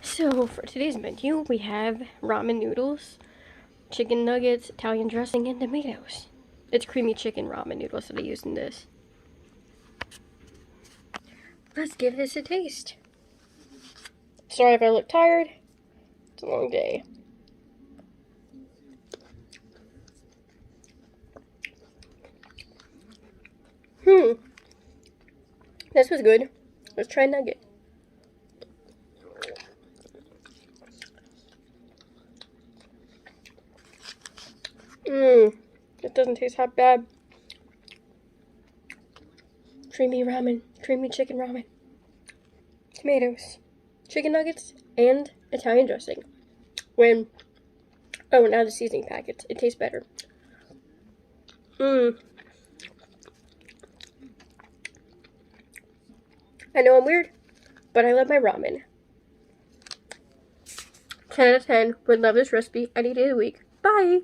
So for today's menu, we have ramen noodles, chicken nuggets, Italian dressing, and tomatoes. It's creamy chicken ramen noodles that I used in this. Let's give this a taste. Sorry if I look tired. It's a long day. This was good. Let's try nugget. It doesn't taste that bad. Creamy ramen, creamy chicken ramen, tomatoes, chicken nuggets, and Italian dressing. Now the seasoning packets. It tastes better. I know I'm weird, but I love my ramen. 10 out of 10. Would love this recipe any day of the week. Bye!